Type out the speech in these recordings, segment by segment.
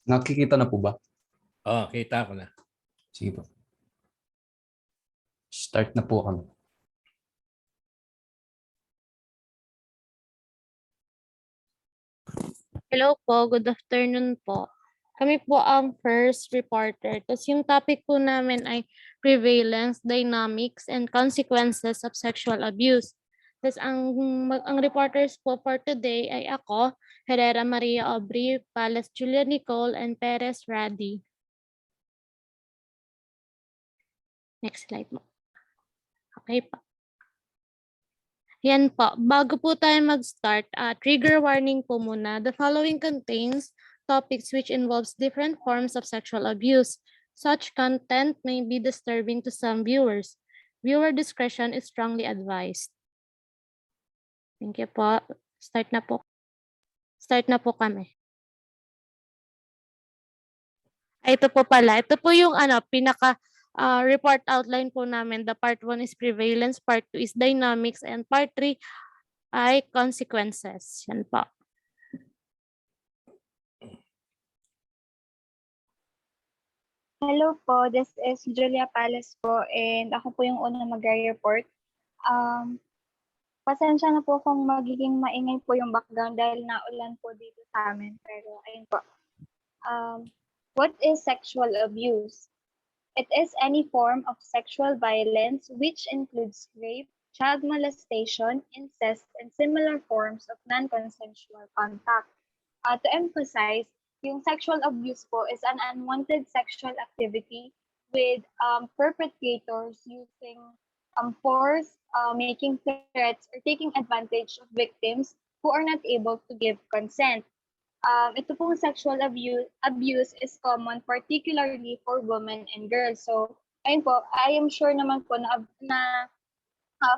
Nakikita na po ba? Oh, kita ko na. Sige po. Start na po kami. Hello po, good afternoon po. Kami po ang first reporter. Tapos yung topic po namin ay prevalence, dynamics, and consequences of sexual abuse. Tapos ang reporters po for today ay ako, Herrera Maria Aubrey, Pales Julia Nicole, and Perez Radi. Next slide mo. Okay po. Yan po. Bago po tayo mag-start, trigger warning po muna. The following contains topics which involves different forms of sexual abuse. Such content may be disturbing to some viewers. Viewer discretion is strongly advised. Thank you po. Start na po. Start na po kami. Ito po pala. Ito po yung pinaka report outline po namin. The part 1 is prevalence, part 2 is dynamics, and part 3 ay consequences. Yan po. Hello po, this is Julia Pales po and ako po yung unang mag-report. Pasensya na po kung magiging maingay po yung background dahil naulan po dito sa amin. Pero ayun po. What is sexual abuse? It is any form of sexual violence which includes rape, child molestation, incest, and similar forms of non-consensual contact. To emphasize, yung sexual abuse po is an unwanted sexual activity with perpetrators using force, making threats, or taking advantage of victims who are not able to give consent. Ito pong sexual abuse is common particularly for women and girls. So, ayun po, I am sure naman po na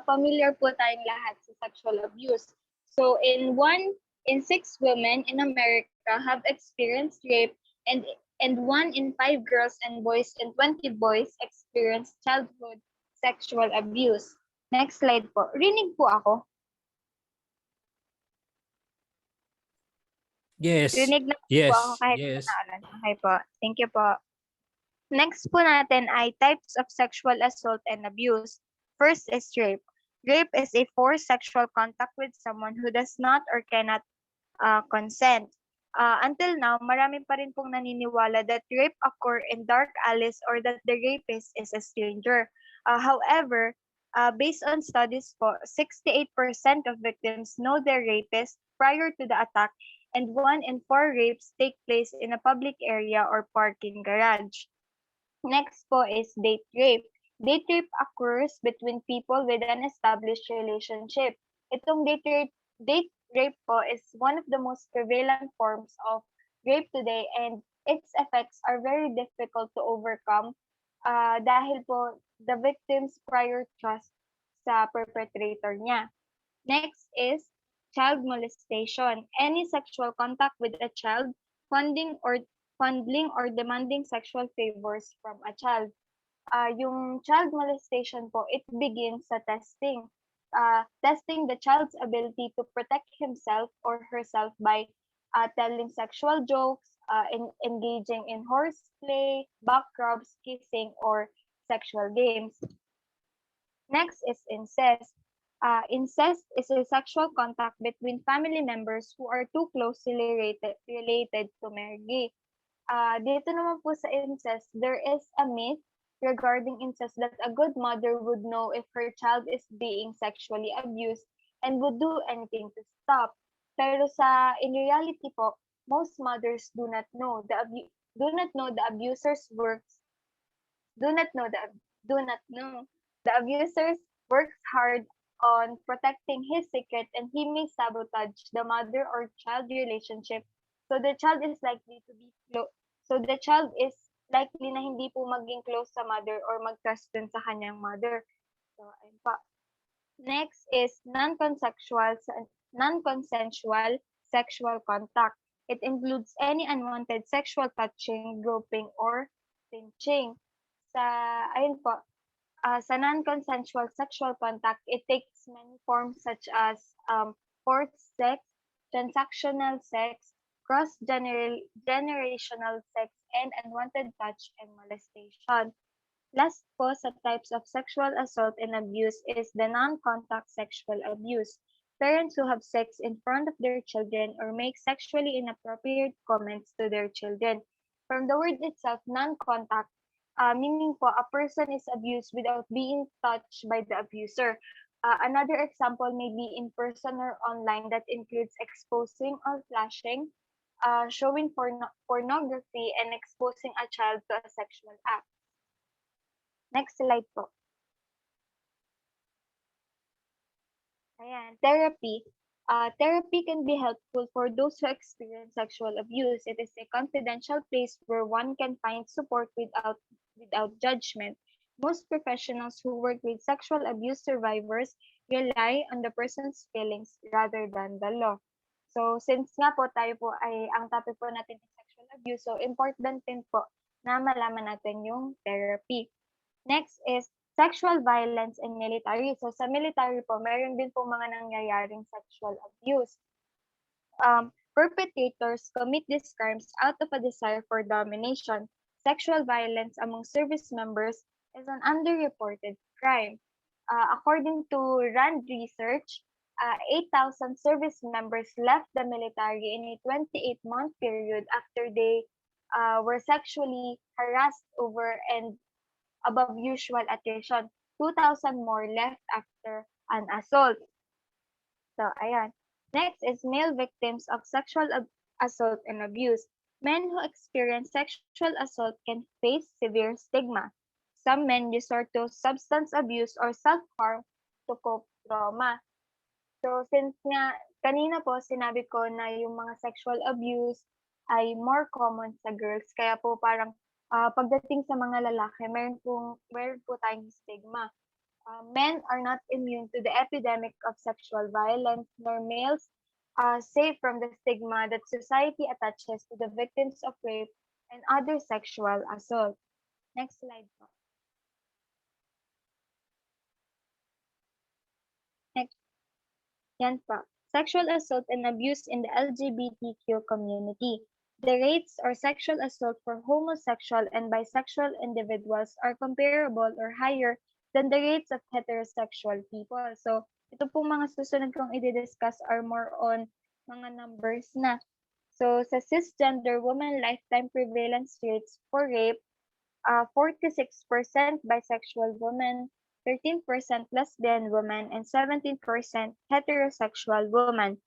familiar po tayong lahat sa sexual abuse. So, in 6 women in America have experienced rape and 1 in 5 girls and boys and 20 boys experience childhood sexual abuse. Next slide po. Rinig po ako. Yes. Rinig na Yes. po ako kahit Yes. naulan. Okay po. Thank you po. Next po natin ay types of sexual assault and abuse. First is rape. Rape is a forced sexual contact with someone who does not or cannot consent. Until now, marami pa rin pong naniniwala that rape occur in dark alleys or that the rapist is a stranger. However, based on studies po, 68% of victims know their rapist prior to the attack and 1 in 4 rapes take place in a public area or parking garage. Next po is date rape. Date rape occurs between people with an established relationship. Itong date rape po is one of the most prevalent forms of rape today and its effects are very difficult to overcome dahil po the victim's prior trust sa perpetrator niya. Next is child molestation. Any sexual contact with a child, fondling or demanding sexual favors from a child. Yung child molestation po, it begins sa testing. Testing the child's ability to protect himself or herself by telling sexual jokes, engaging in horseplay, back rubs, kissing, or sexual games. Next is incest. Incest is a sexual contact between family members who are too closely related to marry. Dito naman po sa incest, there is a myth regarding incest that a good mother would know if her child is being sexually abused and would do anything to stop. Pero in reality po, most mothers do not know the abuser's works. The abusers works hard on protecting his secret and he may sabotage the mother or child relationship. So the child is likely na hindi po maging close sa mother or mag-trust dun sa kanyang mother. So, ayun pa. Next is non-consensual sexual contact. It includes any unwanted sexual touching, groping, or pinching. Sa non-consensual sexual contact, it takes many forms such as forced sex, transactional sex, cross-generational sex and unwanted touch and molestation. Last po sa types of sexual assault and abuse is the non-contact sexual abuse. Parents who have sex in front of their children or make sexually inappropriate comments to their children. From the word itself, non-contact, meaning po a person is abused without being touched by the abuser. Another example may be in person or online that includes exposing or flashing, showing pornography, and exposing a child to a sexual act. Next slide po. Ayan, therapy. Therapy can be helpful for those who experience sexual abuse. It is a confidential place where one can find support without judgment. Most professionals who work with sexual abuse survivors rely on the person's feelings rather than the law. So since nga po tayo po ay ang topic po natin is sexual abuse, so important din po na malaman natin yung therapy. Next is sexual violence in military. So sa military po, meron din po mga nangyayaring sexual abuse. Perpetrators commit these crimes out of a desire for domination. Sexual violence among service members is an underreported crime. According to RAND research, 8,000 service members left the military in a 28-month period after they were sexually harassed over and above usual attrition. 2,000 more left after an assault. So, ayan. Next is male victims of sexual assault and abuse. Men who experience sexual assault can face severe stigma. Some men resort to substance abuse or self-harm to cope trauma. So, since nga kanina po sinabi ko na yung mga sexual abuse ay more common sa girls, kaya po parang pagdating sa mga lalaki, meron po tayong stigma. Men are not immune to the epidemic of sexual violence, nor males safe from the stigma that society attaches to the victims of rape and other sexual assault. Next slide po. Next. Yan po. Sexual assault and abuse in the LGBTQ community. The rates or sexual assault for homosexual and bisexual individuals are comparable or higher than the rates of heterosexual people. So, ito pong mga susunod kong i-discuss are more on mga numbers na. So, sa cisgender woman lifetime prevalence rates for rape, 46% bisexual women, 13% lesbian women, and 17% heterosexual women.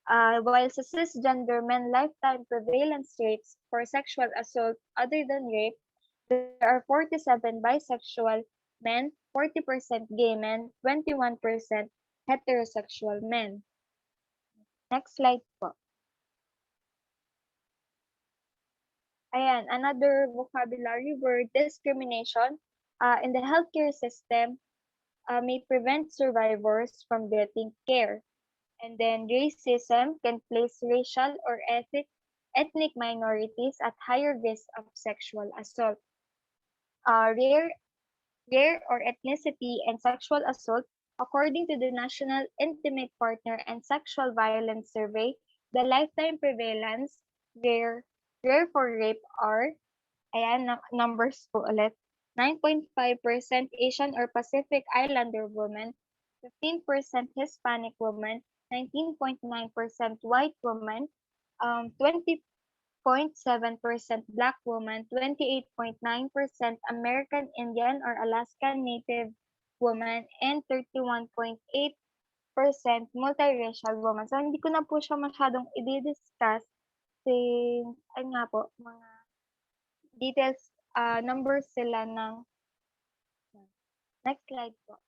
While sa cisgender men lifetime prevalence rates for sexual assault other than rape, there are 47 bisexual men, 40% gay men, 21% heterosexual men. Next slide po. Ayan, another vocabulary word, discrimination in the healthcare system may prevent survivors from getting care. And then racism can place racial or ethnic minorities at higher risk of sexual assault. Rare or ethnicity and sexual assault, according to the National Intimate Partner and Sexual Violence Survey, the lifetime prevalence rare for rape are, ayan, numbers po ulit, 9.5% Asian or Pacific Islander women, 15% Hispanic women, 19.9% white woman, 20.7% Black woman, 28.9% American Indian or Alaskan Native woman, and 31.8% multiracial woman. So, hindi ko na po siya masyadong i-discuss since, ay nga po, mga details, numbers sila ng, next slide po.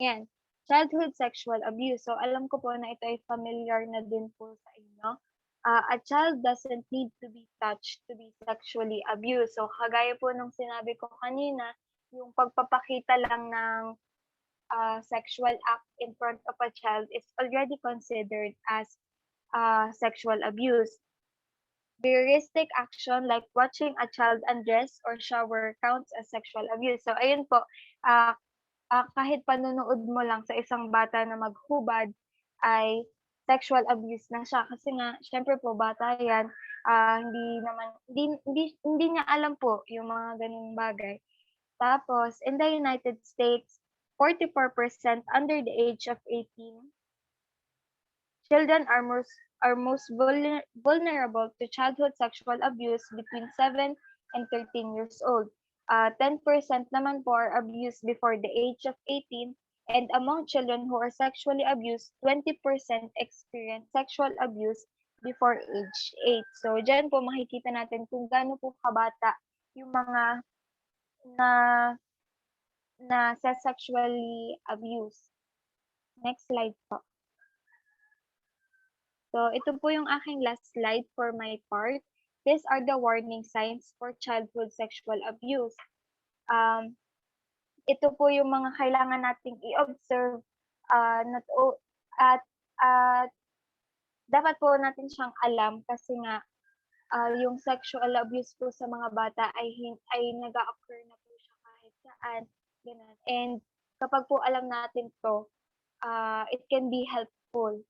Yan. Childhood sexual abuse. So, alam ko po na ito ay familiar na din po sa inyo. A child doesn't need to be touched to be sexually abused. So, kagaya po nung sinabi ko kanina, yung pagpapakita lang ng sexual act in front of a child is already considered as sexual abuse. Voyeuristic action like watching a child undress or shower counts as sexual abuse. So, ayun po, kahit panonood mo lang sa isang bata na maghubad ay sexual abuse na siya kasi nga syempre po bata yan, hindi niya alam po yung mga ganung bagay. Tapos in the United States, 44% under the age of 18 children are most vulnerable to childhood sexual abuse between 7 and 13 years old. 10% naman po are abused before the age of 18, and among children who are sexually abused, 20% experience sexual abuse before age 8. So diyan po makikita natin kung gaano po kabata yung mga na sexually abused. Next slide po. So, ito po yung aking last slide for my part. These are the warning signs for childhood sexual abuse. Ito po yung mga kailangan nating i-observe at dapat po natin siyang alam kasi nga yung sexual abuse po sa mga bata ay nag-occur na po siya kahit saan. Ganun. And kapag po alam natin to, it can be helpful.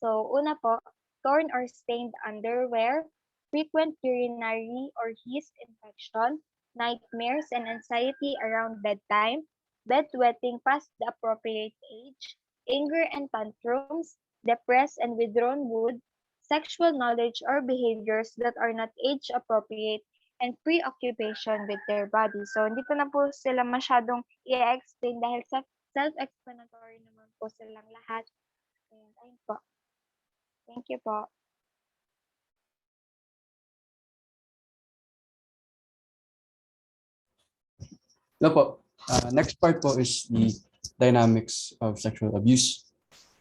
So, una po, torn or stained underwear, frequent urinary or yeast infection, nightmares and anxiety around bedtime, bedwetting past the appropriate age, anger and tantrums, depressed and withdrawn mood, sexual knowledge or behaviors that are not age appropriate, and preoccupation with their body. So, hindi ko na po sila masyadong i-explain dahil self-explanatory naman po silang lahat. Ayun po. Thank you po. No po. Next part po is the dynamics of sexual abuse.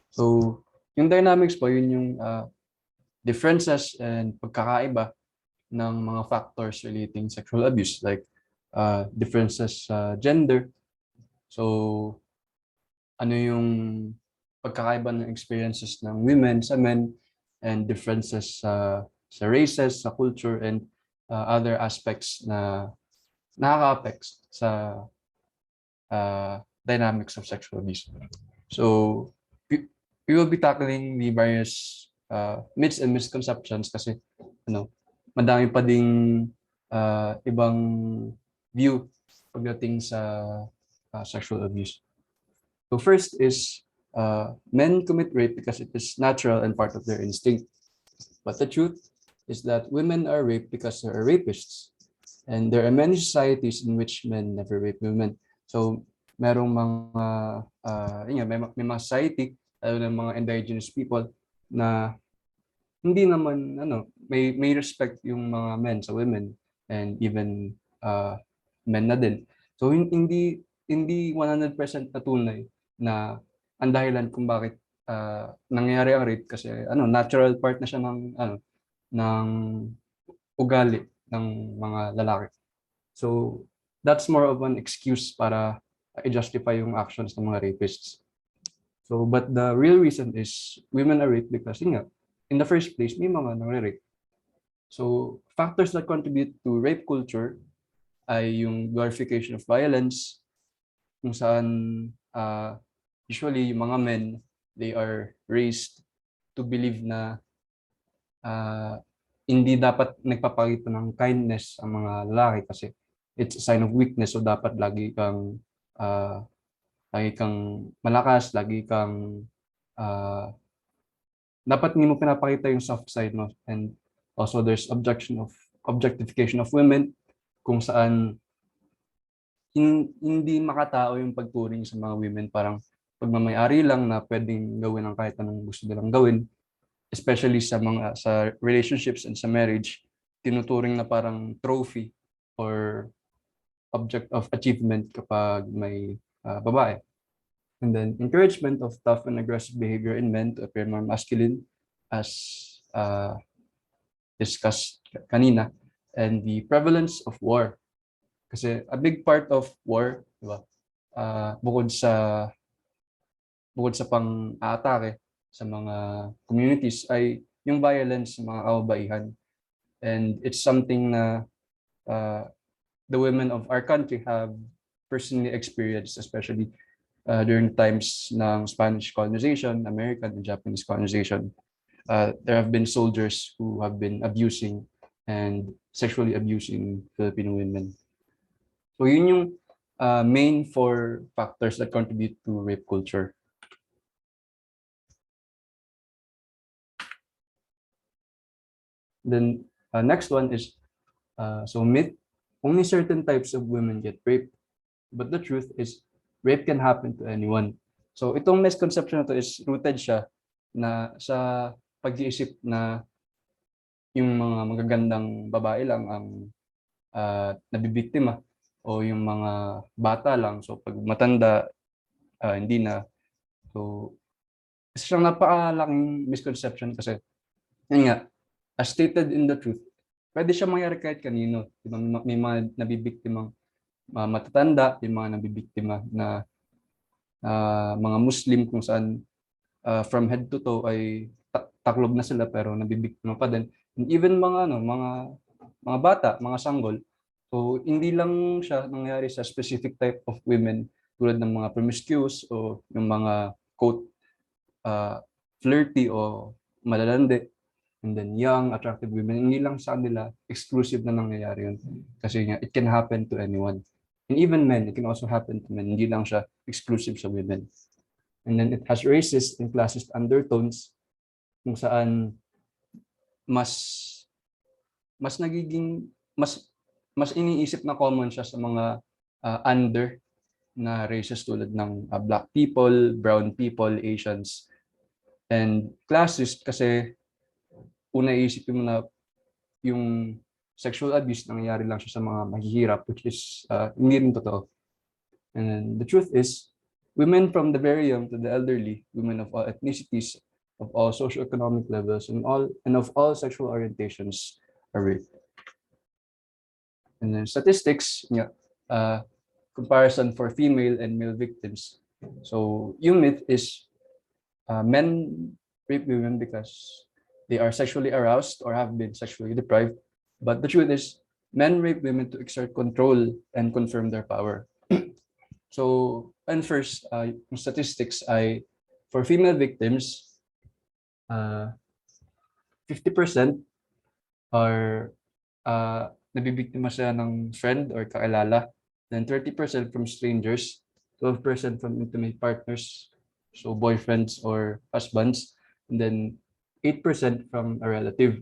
So, yung dynamics po, yun yung differences and pagkakaiba ng mga factors relating sexual abuse, like differences sa gender. So, ano yung pagkakaiba ng experiences ng women sa men, and differences sa races, sa culture, and other aspects na nakaka-affect sa dynamics of sexual abuse. So, we will be tackling the various myths and misconceptions kasi madami pa ding ibang view pagdating sa sexual abuse. So first is men commit rape because it is natural and part of their instinct. But the truth is that women are raped because there are rapists. And there are many societies in which men never rape women. So merong mga may mga society, lalo ng mga indigenous people, na hindi naman may respect yung mga men sa women, and even men na din. So hindi 100% natunay na ang dahilan kung bakit nangyayari ang rape kasi natural part na siya ng ugali ng mga lalaki. So that's more of an excuse para i-justify yung actions ng mga rapists. So but the real reason is women are raped because in the first place may mga nangre-rape. So factors that contribute to rape culture ay yung glorification of violence, kung saan usually yung mga men, they are raised to believe na hindi dapat nagpapakita ng kindness ang mga lalaki kasi it's a sign of weakness. So dapat lagi kang malakas, dapat hindi mo pinapakita yung soft side mo. And also there's objectification of women, kung saan hindi makatao yung pagturing sa mga women, parang pagmamayari lang na pwedeng gawin ang kahit anong gusto nilang gawin, especially sa relationships and sa marriage, tinuturing na parang trophy or object of achievement kapag may babae. And then encouragement of tough and aggressive behavior in men to appear more masculine, as discussed kanina, and the prevalence of war. Kasi a big part of war, di ba? Bukod sa pang-aatake sa mga communities ay yung violence sa mga kababaihan. And it's something na the women of our country have personally experienced, especially during times ng Spanish colonization, American and Japanese colonization, there have been soldiers who have been abusing and sexually abusing Filipino women. So yun yung main 4 factors that contribute to rape culture. Then next one is so myth. Only certain types of women get raped, but the truth is rape can happen to anyone. So itong misconception na to is rooted siya na sa pag-iisip na yung mga magagandang babae lang ang nabibiktima o yung mga bata lang. So pag matanda, hindi na. So isa siyang napakalaking misconception kasi yun nga, as stated in the truth, pwede siya mangyari kahit kanino. Diba? May mga nabibiktimang matatanda, may mga nabibiktima na mga Muslim kung saan from head to toe ay taklob na sila pero nabibiktima pa din. And even mga mga bata, mga sanggol. So hindi lang siya nangyari sa specific type of women tulad ng mga promiscuous o yung mga quote flirty o malalandi. And then young, attractive women, hindi lang sa kanila exclusive na nangyayari yun. Kasi nga, it can happen to anyone. And even men, it can also happen to men. Hindi lang siya exclusive sa women. And then it has racist and classist undertones kung saan mas iniisip na common siya sa mga under na races tulad ng black people, brown people, Asians. And classist kasi una iisipin mo na yung sexual abuse nangyayari lang siya sa mga mahihirap, which is hindi rin totoo. And then the truth is, women from the very young to the elderly, women of all ethnicities, of all socioeconomic levels, and of all sexual orientations are raped. And then statistics, comparison for female and male victims. So yung myth is men rape women because they are sexually aroused or have been sexually deprived. But the truth is, men rape women to exert control and confirm their power. So, and first, yung statistics ay, for female victims, 50% are nabibiktima siya ng friend or kakilala. Then 30% from strangers, 12% from intimate partners, so boyfriends or husbands, and then 8% from a relative.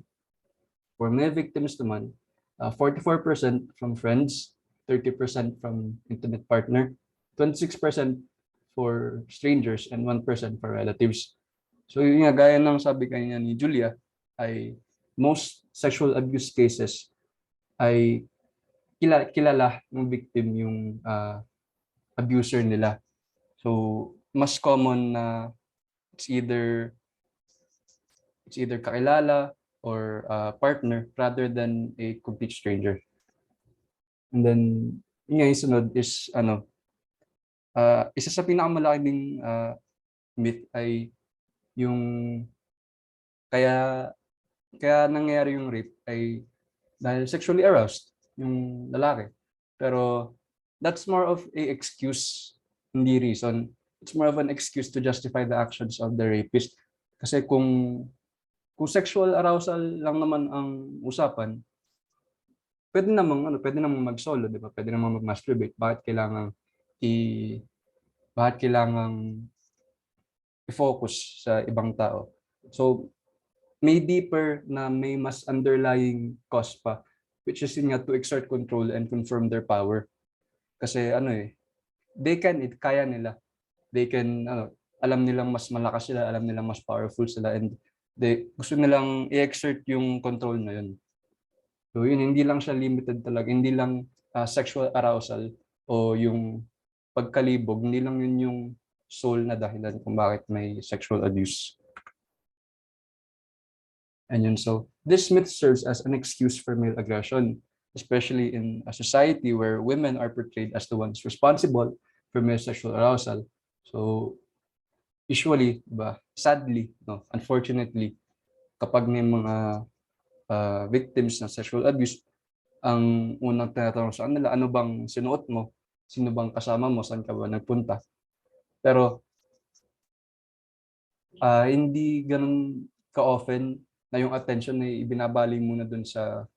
For male victims naman, 44% from friends, 30% from intimate partner, 26% for strangers, and 1% for relatives. So yun nga, gaya ng sabi kanina ni Julia, ay most sexual abuse cases ay kilala ng victim yung abuser nila. So mas common na it's either kakilala or partner rather than a complete stranger. And then yung sunod is isa sa pinakamalaking myth ay yung kaya nangyayari yung rape ay dahil sexually aroused yung lalaki. Pero that's more of a excuse, hindi reason. It's more of an excuse to justify the actions of the rapist. Kasi kung sexual arousal lang naman ang usapan, pwede namang mag-solo, di ba? Pwede namang mag-masturbate. Bakit kailangang i-focus sa ibang tao? So may deeper na may mas underlying cause pa, which is yun nga, to exert control and confirm their power. Kasi kaya nila. They can, alam nilang mas malakas sila, alam nilang mas powerful sila, and gusto nilang i-exert yung control na yun. So yun, hindi lang siya limited talaga, hindi lang sexual arousal o yung pagkalibog, hindi lang yun yung sole na dahilan kung bakit may sexual abuse. And yun, so this myth serves as an excuse for male aggression, especially in a society where women are portrayed as the ones responsible for male sexual arousal. So usually, sadly, unfortunately, kapag may mga victims ng sexual abuse, ang unang tinatanong sa kanila, ano bang sinuot mo? Sino bang kasama mo? Saan ka ba nagpunta? Pero hindi ganun ka-often na yung attention ay ibinabaling muna dun sa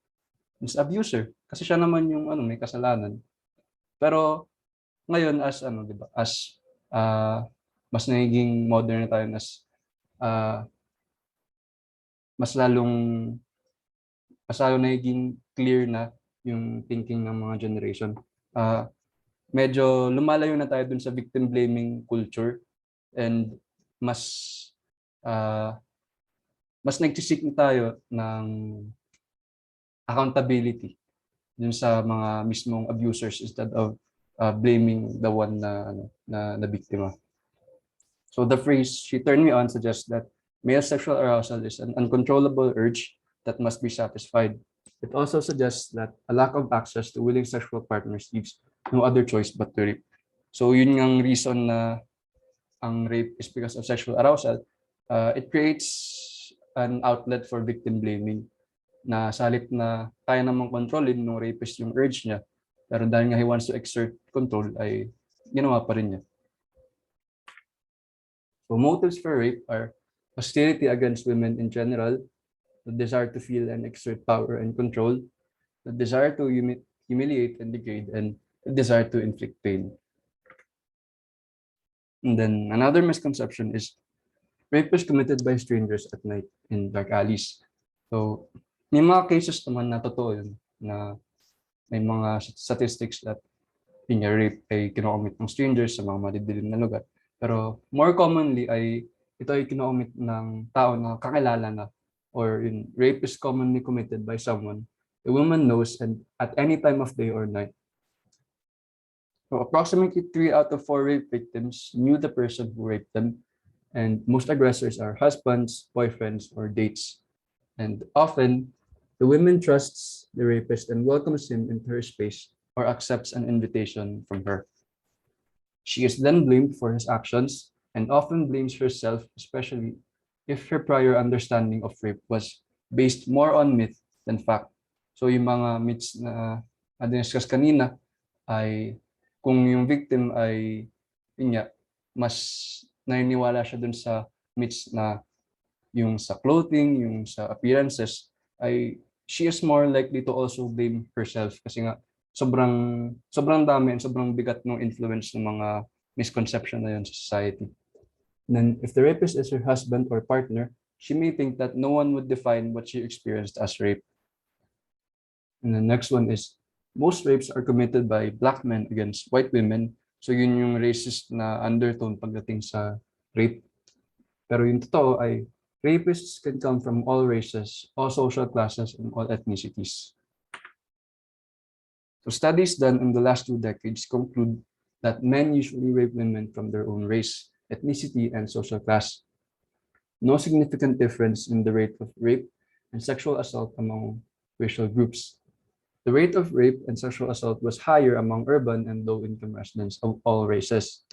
abuser. Kasi siya naman yung may kasalanan. Pero ngayon as di ba, as mas nagiging modern na tayo, mas lalong nagiging clear na yung thinking ng mga generation. Medyo lumalayo na tayo dun sa victim blaming culture, and mas nagsisik na tayo ng accountability dun sa mga mismong abusers instead of blaming the one na biktima. So the phrase "she turned me on" suggests that male sexual arousal is an uncontrollable urge that must be satisfied. It also suggests that a lack of access to willing sexual partners leaves no other choice but to rape. So yun yung reason na ang rape is because of sexual arousal. It creates an outlet for victim blaming, na sa halip na kaya namang kontrolin ng rapist yung urge niya, pero dahil nga he wants to exert control ay ginawa pa rin niya. So motives for rape are hostility against women in general, the desire to feel and exert power and control, the desire to humiliate and degrade, and the desire to inflict pain. And then another misconception is rape is committed by strangers at night in dark alleys. So may mga cases naman na totoo yun, na may mga statistics that yung rape ay kinocommit ng strangers sa mga madidilim na lugar. Pero more commonly ay ito ay kinocommit ng tao na kakilala na, or rape is commonly committed by someone the woman knows and at any time of day or night. So approximately 3 out of 4 rape victims knew the person who raped them, and most aggressors are husbands, boyfriends, or dates. And often, the woman trusts the rapist and welcomes him into her space or accepts an invitation from her. She is then blamed for his actions and often blames herself, especially if her prior understanding of rape was based more on myth than fact. So yung mga myths na discuss kanina ay kung yung victim ay mas naniniwala siya dun sa myths na yung sa clothing, yung sa appearances, ay she is more likely to also blame herself kasi nga sobrang dami and sobrang bigat ng influence ng mga misconception na yun sa society. And then if the rapist is her husband or partner, she may think that no one would define what she experienced as rape. And the next one is most rapes are committed by black men against white women. So yun yung racist na undertone pagdating sa rape. Pero yung totoo ay rapists can come from all races, all social classes, and all ethnicities. So studies done in the last 2 decades conclude that men usually rape women from their own race, ethnicity, and social class. No significant difference in the rate of rape and sexual assault among racial groups. The rate of rape and sexual assault was higher among urban and low-income residents of all races.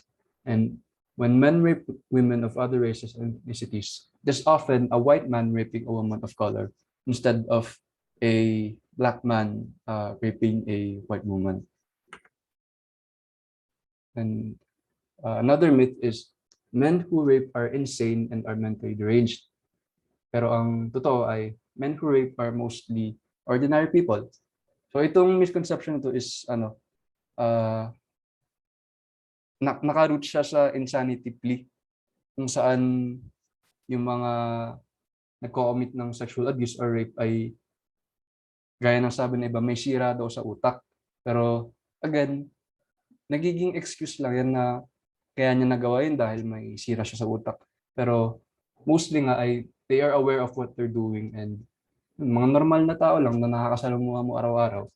And when men rape women of other races and ethnicities, there's often a white man raping a woman of color instead of a black man raping a white woman. And another myth is men who rape are insane and are mentally deranged. Pero ang totoo ay men who rape are mostly ordinary people. So itong misconception ito is nakaroot siya sa insanity plea, kung saan yung mga nagko-commit ng sexual abuse or rape ay gaya ng sabi ng iba, may sira daw sa utak. Pero again, nagiging excuse lang yan na kaya niya nagawa yun dahil may sira siya sa utak. Pero mostly nga ay they are aware of what they're doing, and mga normal na tao lang na nakakasalamuha mo araw-araw.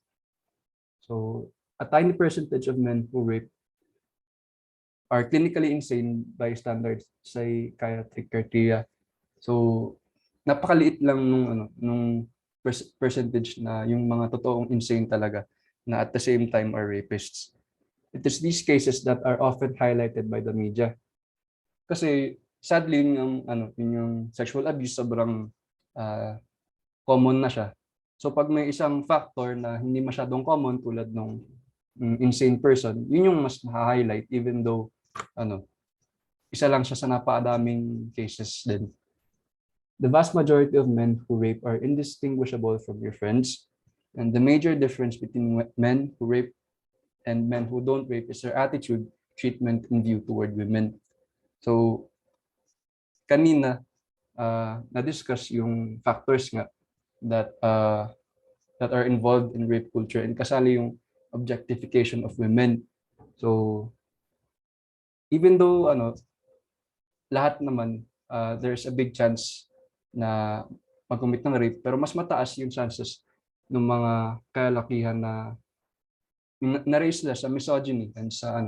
So a tiny percentage of men who rape are clinically insane by standards psychiatric criteria. So napakaliit lang nung percentage na yung mga totoong insane talaga na at the same time are rapists. It is these cases that are often highlighted by the media. Kasi sadly yung sexual abuse sobrang common na siya. So pag may isang factor na hindi masyadong common tulad ng insane person, yun yung mas na-highlight even though isa lang siya sa napakadaming cases din. The vast majority of men who rape are indistinguishable from your friends. And the major difference between men who rape and men who don't rape is their attitude, treatment, and view toward women. So, kanina, na-discuss yung factors nga that that are involved in rape culture, and kasali yung objectification of women. So, even though lahat naman there's a big chance na mag-commit ng rape, pero mas mataas yung chances ng mga kalakihan na na-raise sila sa misogyny and sa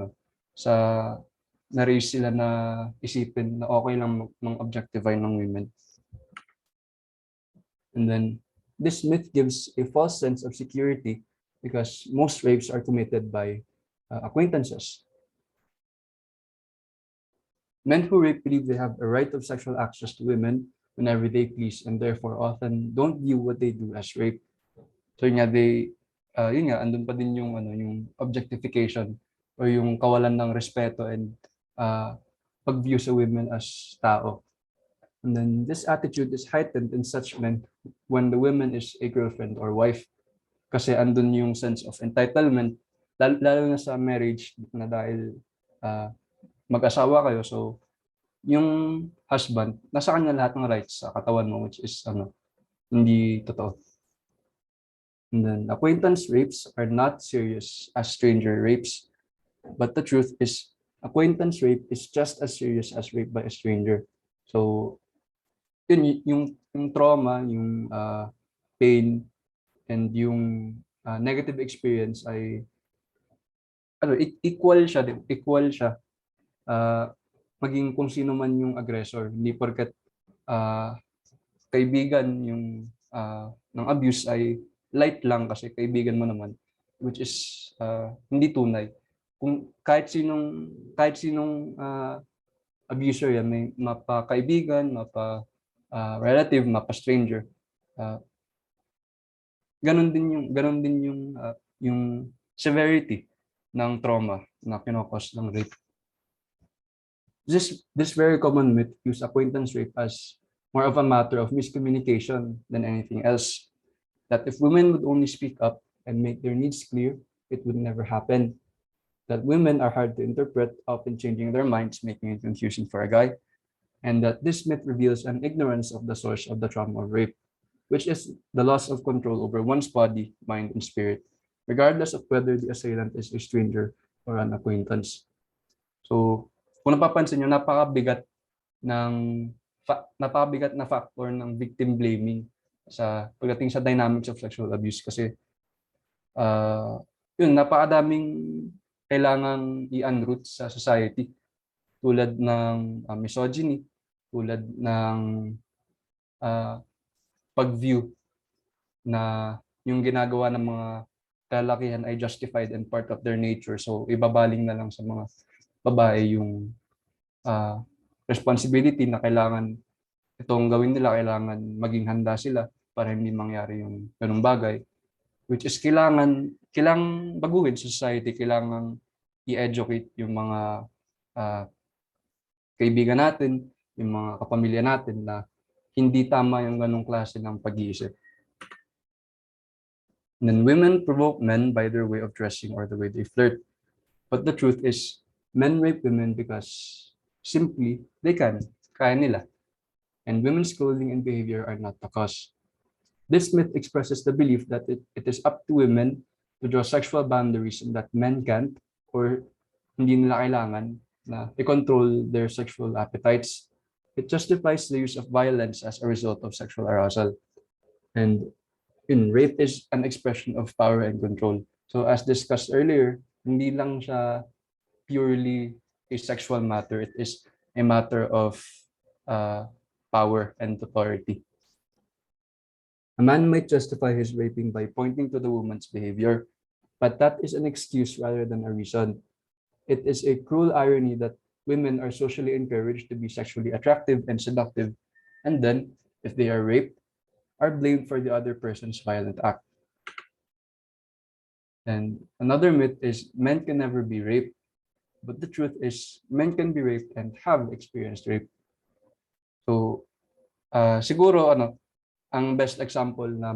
na-raise sila na isipin na okay lang mang-objectify ng women. And then this myth gives a false sense of security because most rapes are committed by acquaintances. Men who rape believe they have a right of sexual access to women whenever they please, and therefore often don't view what they do as rape. So yun nga, andun pa din yung yung objectification or yung kawalan ng respeto and pag-view sa women as tao. And then this attitude is heightened in such men when the woman is a girlfriend or wife. Kasi andun yung sense of entitlement, lalo na sa marriage na dahil mag-asawa kayo. So yung husband, nasa kanya lahat ng rights sa katawan mo, which is hindi totoo. And then acquaintance rapes are not serious as stranger rapes. But the truth is, acquaintance rape is just as serious as rape by a stranger. So, yun, yung trauma, yung pain, and yung negative experience ay equal siya maging kung sino man yung aggressor. Hindi porket kaibigan yung ng abuse ay light lang kasi kaibigan mo naman, which is hindi tunay. Kung kahit sinong abuser yan, may mapa-kaibigan, mapa-relative, mapa-stranger, ganun din yung severity ng trauma na kinokos ng rape. This very common myth views acquaintance rape as more of a matter of miscommunication than anything else. That if women would only speak up and make their needs clear, it would never happen. That women are hard to interpret, often changing their minds, making it confusing for a guy. And that this myth reveals an ignorance of the source of the trauma of rape, which is the loss of control over one's body, mind, and spirit, regardless of whether the assailant is a stranger or an acquaintance. So, kung napapansin nyo, napakabigat na factor ng victim blaming sa pagdating sa dynamics of sexual abuse kasi yun, napakadaming kailangang i-unroot sa society tulad ng misogyny, tulad ng pag-view na yung ginagawa ng mga kalakihan ay justified and part of their nature. So ibabaling na lang sa mga babae yung responsibility na kailangan itong gawin nila, kailangan maging handa sila para hindi mangyari yung ganung bagay, which is kailangan baguhin sa society, kailangan i-educate yung mga kaibigan natin, yung mga kapamilya natin na hindi tama yung ganung klase ng pag-iisip. And then women provoke men by their way of dressing or the way they flirt. But the truth is, men rape women because simply they kaya nila. And women's clothing and behavior are not the cause. This myth expresses the belief that it is up to women to draw sexual boundaries and that men can't or hindi nila kailangan na i-control their sexual appetites. It justifies the use of violence as a result of sexual arousal. And rape is an expression of power and control. So as discussed earlier, hindi lang siya purely a sexual matter. It is a matter of power and authority. A man might justify his raping by pointing to the woman's behavior, but that is an excuse rather than a reason. It is a cruel irony that women are socially encouraged to be sexually attractive and seductive, and then, if they are raped, are blamed for the other person's violent act. And another myth is men can never be raped. But the truth is, men can be raped and have experienced rape. So, siguro ang best example na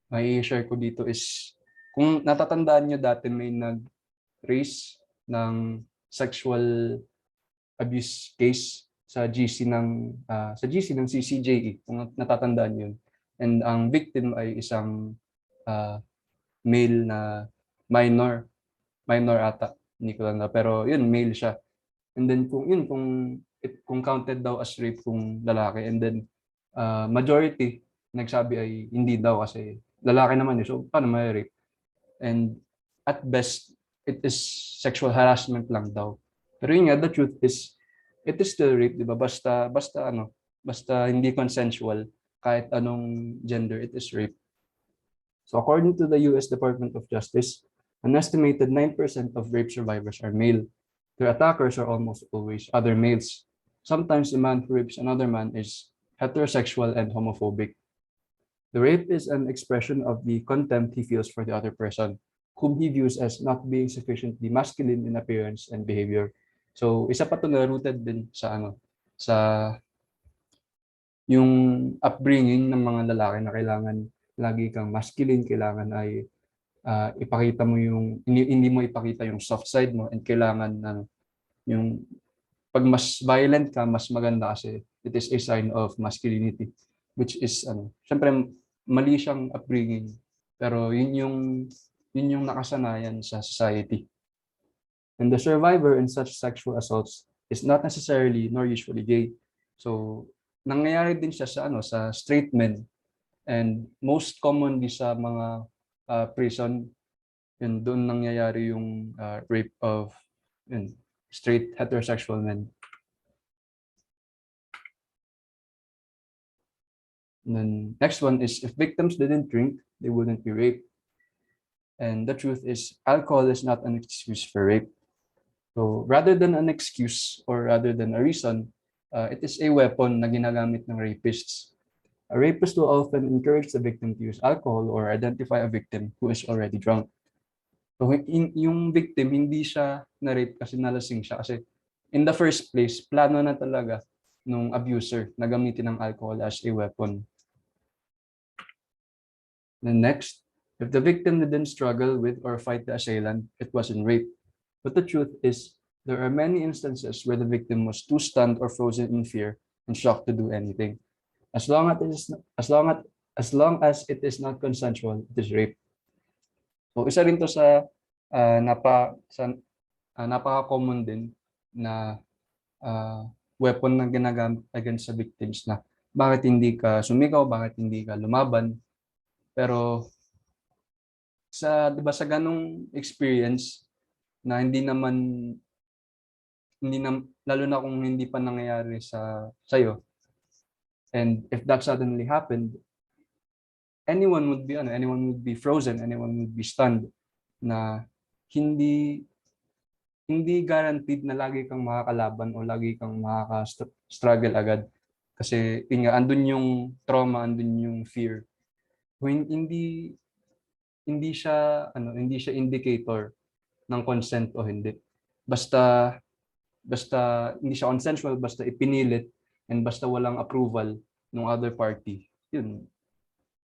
mai-share ko dito is kung natatandaan nyo dati may nag-raise ng sexual abuse case sa GC ng CCJE, kung natatandaan yun. And ang victim ay isang male na minor ata, hindi ko lang na, pero yun, male siya. And then kung counted daw as rape kung lalaki, and then majority nagsabi ay hindi daw kasi lalaki naman yun, so paano may rape? And at best, it is sexual harassment lang daw. Pero yun nga, the truth is, it is still rape, di ba? Basta hindi consensual, kahit anong gender, it is rape. So according to the US Department of Justice, an estimated 9% of rape survivors are male. Their attackers are almost always other males. Sometimes a man who rapes another man is heterosexual and homophobic. The rape is an expression of the contempt he feels for the other person, whom he views as not being sufficiently masculine in appearance and behavior. So isa pa 'to na rooted din sa yung upbringing ng mga lalaki na kailangan lagi kang masculine, kailangan ay ipakita mo hindi mo ipakita yung soft side mo, and kailangan yung pag mas violent ka, mas maganda kasi it is a sign of masculinity, which is syempre mali siyang upbringing, pero yun yung nakasanayan sa society. And the survivor in such sexual assaults is not necessarily nor usually gay. So nangyayari din siya sa straight men, and most commonly sa mga prison, yun doon nangyayari yung rape of straight heterosexual men. And then next one is, if victims didn't drink, they wouldn't be raped. And the truth is, alcohol is not an excuse for rape. So rather than an excuse or rather than a reason, it is a weapon na ginagamit ng rapists. A rapist will often encourage the victim to use alcohol or identify a victim who is already drunk. So yung victim, hindi siya na-rape kasi nalasing siya. Kasi in the first place, plano na talaga nung abuser na gamitin ng alcohol as a weapon. Then next, if the victim didn't struggle with or fight the assailant, it wasn't rape. But the truth is, there are many instances where the victim was too stunned or frozen in fear and shocked to do anything. As long as it is not consensual, it is rape. So isa rin to sa napaka-common din na weapon na ginagamit against sa victims, na bakit hindi ka sumigaw, bakit hindi ka lumaban. Pero diba, sa ganong experience na lalo na kung hindi pa nangyayari sa'yo, and if that suddenly happened, anyone would be frozen, anyone would be stunned, na hindi guaranteed na lagi kang makakalaban o lagi kang makaka-struggle agad. Kasi andun yung trauma, andun yung fear. Hindi siya indicator ng consent o hindi. Basta hindi siya consensual, basta ipinilit, and basta walang approval ng other party, yun,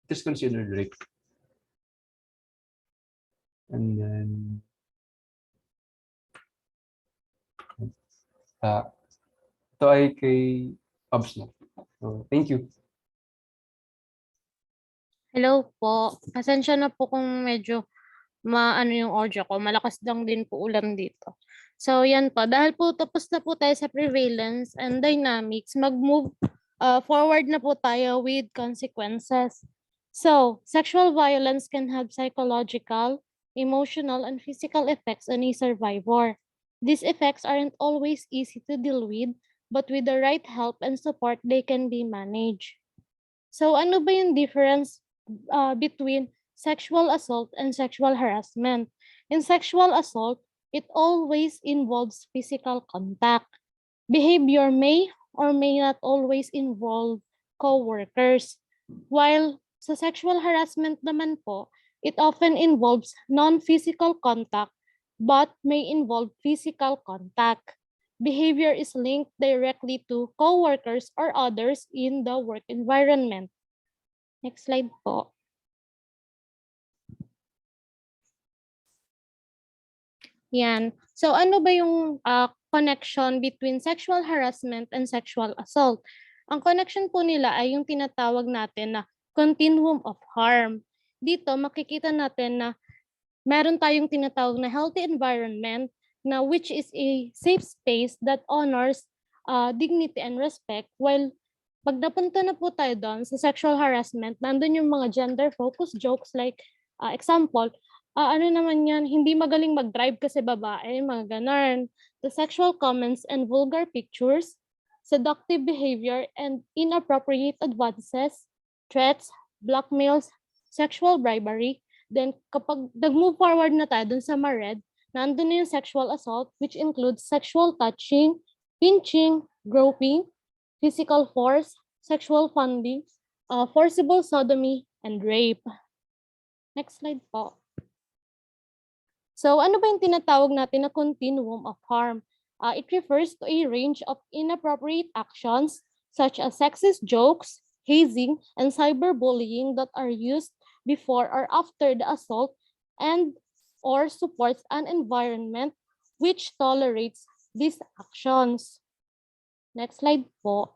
it is considered rape. And then ito ay kay Obs na. So, thank you. Hello po. Pasensya na po kung medyo maano yung audio ko. Malakas lang din po ulan dito. So, yan po. Dahil po tapos na po tayo sa prevalence and dynamics, mag-move forward na po tayo with consequences. So, sexual violence can have psychological, emotional, and physical effects on a survivor. These effects aren't always easy to deal with, but with the right help and support, they can be managed. So, ano ba yung difference between sexual assault and sexual harassment? In sexual assault, it always involves physical contact. Behavior may or may not always involve co-workers. While sa sexual harassment naman po, it often involves non-physical contact but may involve physical contact. Behavior is linked directly to coworkers or others in the work environment. Next slide po. Yan. So ano ba yung connection between sexual harassment and sexual assault? Ang connection po nila ay yung tinatawag natin na continuum of harm. Dito makikita natin na meron tayong tinatawag na healthy environment na which is a safe space that honors dignity and respect, while pag napunta na po tayo doon sa sexual harassment, nandun yung mga gender-focused jokes like example, ano naman yan, hindi magaling mag-drive kasi babae, mga ganun. The sexual comments and vulgar pictures, seductive behavior and inappropriate advances, threats, blackmails, sexual bribery. Then kapag nag-move forward na tayo dun sa ma-red, nandun na yung sexual assault, which includes sexual touching, pinching, groping, physical force, sexual funding, forcible sodomy, and rape. Next slide po. So ano ba yung tinatawag natin na continuum of harm? It refers to a range of inappropriate actions such as sexist jokes, hazing, and cyberbullying that are used before or after the assault and or supports an environment which tolerates these actions. Next slide po.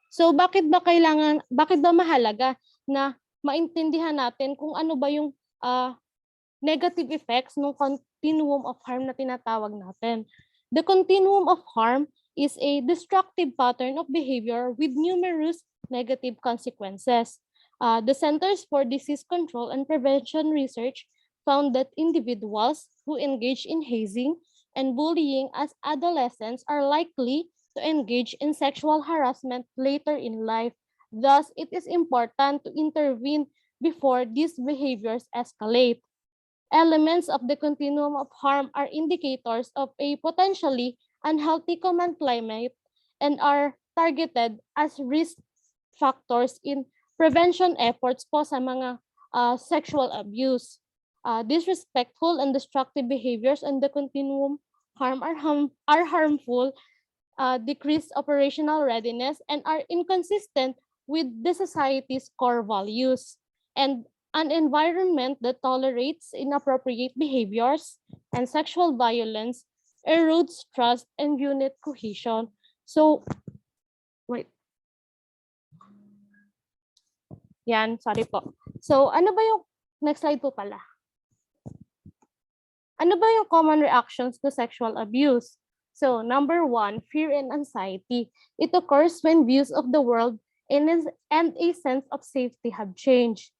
So bakit ba mahalaga na maintindihan natin kung ano ba yung negative effects ng continuum of harm na tinatawag natin? The continuum of harm is a destructive pattern of behavior with numerous negative consequences. The Centers for Disease Control and Prevention Research found that individuals who engage in hazing and bullying as adolescents are likely to engage in sexual harassment later in life. Thus, it is important to intervene before these behaviors escalate. Elements of the continuum of harm are indicators of a potentially unhealthy common climate and are targeted as risk factors in prevention efforts po sa mga sexual abuse. Disrespectful and destructive behaviors in the continuum harm are harmful, decrease operational readiness, and are inconsistent with the society's core values. And an environment that tolerates inappropriate behaviors and sexual violence erodes trust and unit cohesion. So, wait. Yan, sorry po. So, ano ba yung, next slide po pala. Ano ba yung common reactions to sexual abuse? So, number 1, fear and anxiety. It occurs when views of the world and a sense of safety have changed.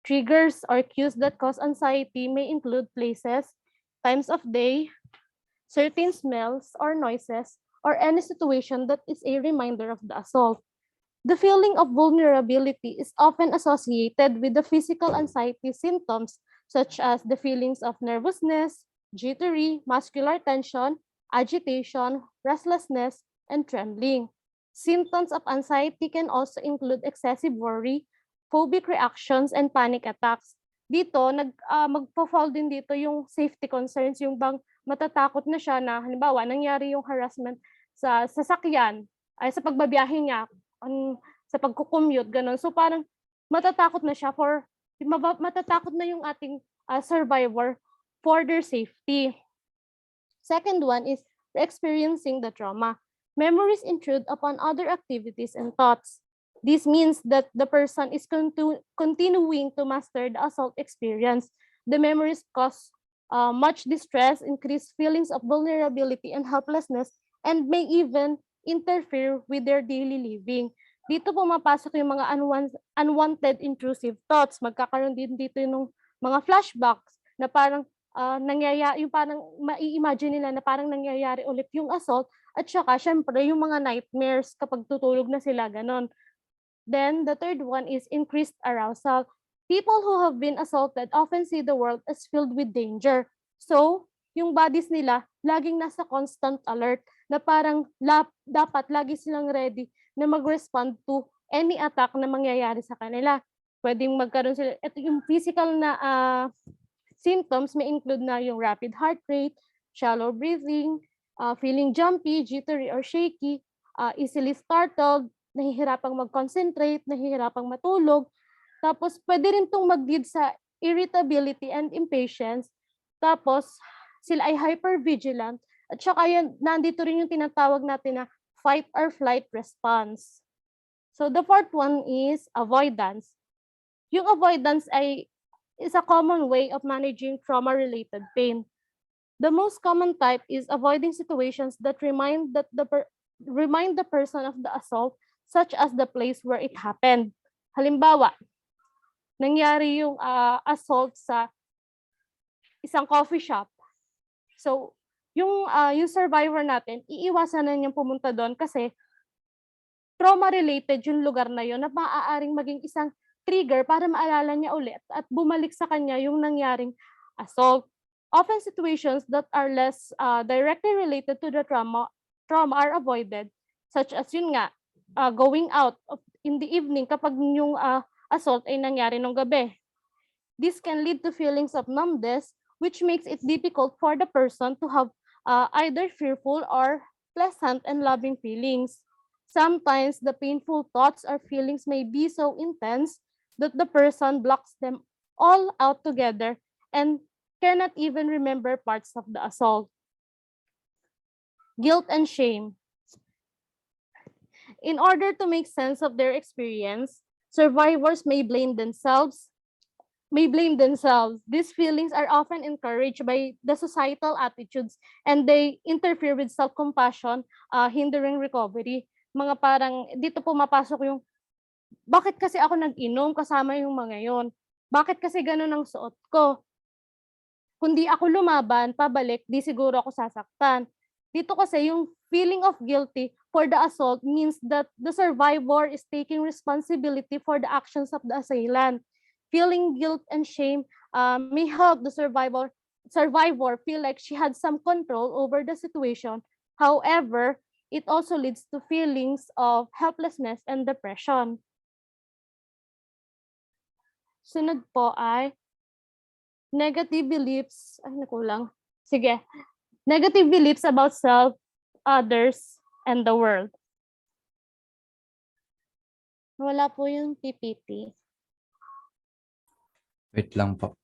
Triggers or cues that cause anxiety may include places, times of day, certain smells or noises, or any situation that is a reminder of the assault. The feeling of vulnerability is often associated with the physical anxiety symptoms such as the feelings of nervousness, jittery, muscular tension, agitation, restlessness, and trembling. Symptoms of anxiety can also include excessive worry, phobic reactions, and panic attacks. Dito, magpo-fall din dito yung safety concerns, yung bang matatakot na siya na halimbawa nangyari yung harassment sa sasakyan, ay sa pagbabiyahe niya, sa pagko-commute, ganun. So parang matatakot na siya matatakot na yung ating survivor for their safety. Second one is experiencing the trauma. Memories intrude upon other activities and thoughts. This means that the person is continuing to master the assault experience. The memories cause much distress, increased feelings of vulnerability and helplessness, and may even interfere with their daily living. Dito pumapasok yung mga unwanted intrusive thoughts. Magkakaroon din dito yung mga flashbacks na parang nangyayari, yung parang mai-imagine nila na parang nangyayari ulit yung assault, at saka syempre yung mga nightmares kapag tutulog na sila, ganon. Then the third one is increased arousal. People who have been assaulted often see the world as filled with danger. So, yung bodies nila laging nasa constant alert na parang dapat lagi silang ready na mag-respond to any attack na mangyayari sa kanila. Pwedeng magkaroon sila, ito yung physical na symptoms may include na yung rapid heart rate, shallow breathing, feeling jumpy, jittery, or shaky, easily startled, nahihirapang mag-concentrate, nahihirapang matulog. Tapos, pwede rin itong mag-lead sa irritability and impatience. Tapos, sila ay hypervigilant. At saka yan, nandito rin yung tinatawag natin na fight or flight response. So, the fourth one is avoidance. Yung avoidance is a common way of managing trauma-related pain. The most common type is avoiding situations that remind the person of the assault, such as the place where it happened. Halimbawa, nangyari yung assault sa isang coffee shop. So, yung survivor natin, iiwasan na niyang pumunta doon kasi trauma-related yung lugar na yun na maaaring maging isang trigger para maalala niya ulit at bumalik sa kanya yung nangyaring assault. Often situations that are less directly related to the trauma are avoided, such as yun nga, going out in the evening kapag yung assault ay nangyari nung gabi. This can lead to feelings of numbness, which makes it difficult for the person to have either fearful or pleasant and loving feelings. Sometimes the painful thoughts or feelings may be so intense that the person blocks them all out together and cannot even remember parts of the assault. Guilt and shame. In order to make sense of their experience, survivors may blame themselves. These feelings are often encouraged by the societal attitudes and they interfere with self-compassion, hindering recovery. Mga parang, dito pumapasok yung, bakit kasi ako nag-inom kasama yung mga yon? Bakit kasi ganun ang suot ko? Kundi ako lumaban, pabalik, di siguro ako sasaktan. Dito kasi yung feeling of guilty for the assault means that the survivor is taking responsibility for the actions of the assailant. Feeling guilt and shame may help the survivor feel like she had some control over the situation. However, it also leads to feelings of helplessness and depression. Sunod po ay negative beliefs, negative beliefs about self, others, and the world. Wala po yung PPT. Wait lang po.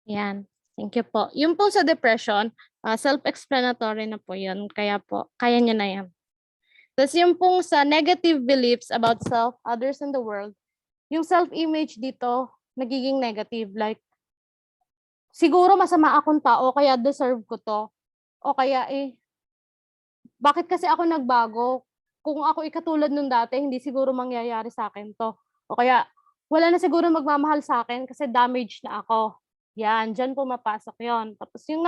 Yan. Thank you po. Yung po sa depression, self-explanatory na po yun. Kaya po, kaya nyo na yan. Tapos yung pong sa negative beliefs about self, others, and the world, yung self-image dito, nagiging negative. Like, siguro masama akong tao, kaya deserve ko to. O kaya bakit kasi ako nagbago? Kung ako ikatulad nung dati, hindi siguro mangyayari sa akin to. O kaya, wala na siguro magmamahal sa akin kasi damaged na ako. Yan, dyan pumapasok yon. Tapos yung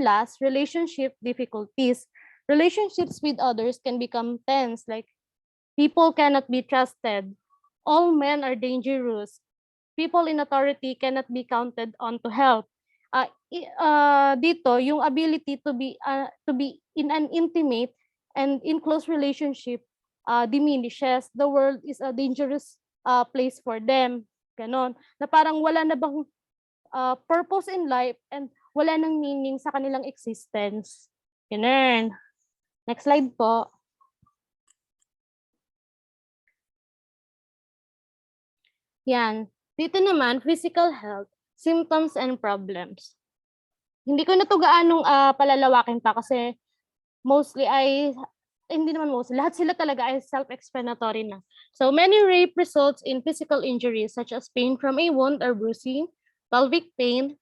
last, relationship difficulties. Relationships with others can become tense, like people cannot be trusted. All men are dangerous. People in authority cannot be counted on to help. Dito, yung ability to be in an intimate and in close relationship diminishes. The world is a dangerous place for them. Ganon. Na parang wala na bang purpose in life and wala nang meaning sa kanilang existence. Ganun. Next slide po. Yan. Dito naman, physical health, symptoms and problems. Hindi ko na ito gaanong palalawakin pa kasi lahat sila talaga ay self-explanatory na. So, many rape results in physical injuries such as pain from a wound or bruising, pelvic pain,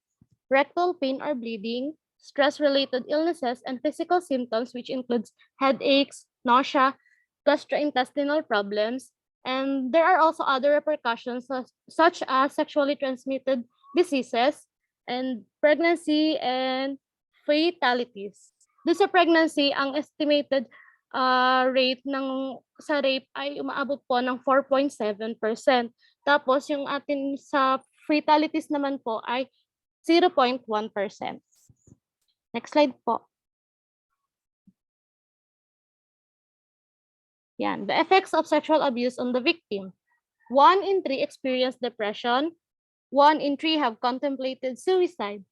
rectal pain or bleeding, stress-related illnesses, and physical symptoms which includes headaches, nausea, gastrointestinal problems, and there are also other repercussions such as sexually transmitted diseases and pregnancy and fatalities. Doon sa pregnancy, ang estimated rate sa rape ay umaabot po ng 4.7%. Tapos yung atin sa fatalities naman po ay 0.1%. Next slide po. Yan. The effects of sexual abuse on the victim. 1 in 3 experience depression. 1 in 3 have contemplated suicide.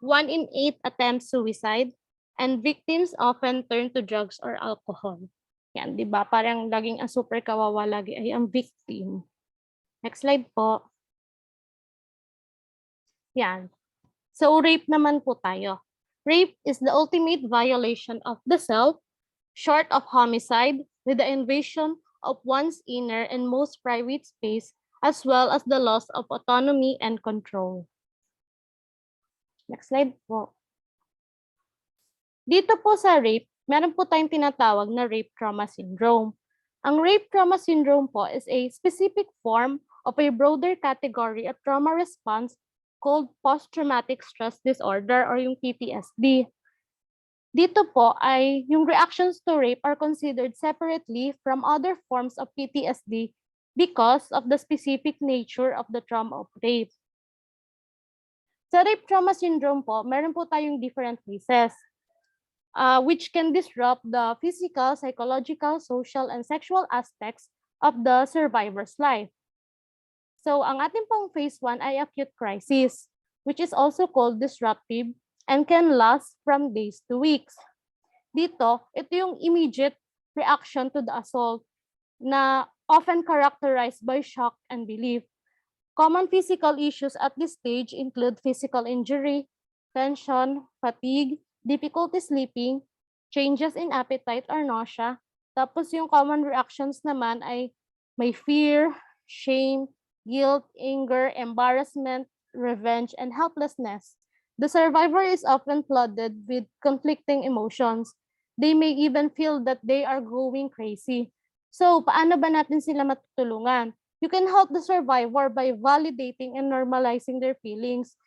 1 in 8 attempt suicide. And victims often turn to drugs or alcohol. Yan, di ba? Parang laging ang super kawawa lagi ay ang victim. Next slide po. Yan. So, rape naman po tayo. Rape is the ultimate violation of the self, short of homicide, with the invasion of one's inner and most private space, as well as the loss of autonomy and control. Next slide po. Dito po sa rape, meron po tayong tinatawag na rape trauma syndrome. Ang rape trauma syndrome po is a specific form of a broader category of trauma response called post-traumatic stress disorder or yung PTSD. Dito po ay yung reactions to rape are considered separately from other forms of PTSD because of the specific nature of the trauma of rape. Sa rape trauma syndrome po, meron po tayong different phases, which can disrupt the physical, psychological, social, and sexual aspects of the survivor's life. So, ang ating pong phase 1 ay acute crisis, which is also called disruptive and can last from days to weeks. Dito, ito yung immediate reaction to the assault na often characterized by shock and belief. Common physical issues at this stage include physical injury, tension, fatigue, difficulty sleeping, changes in appetite or nausea. Tapos yung common reactions naman ay may fear, shame, guilt, anger, embarrassment, revenge, and helplessness. The survivor is often flooded with conflicting emotions. They may even feel that they are going crazy. So, paano ba natin sila matutulungan? You can help the survivor by validating and normalizing their feelings.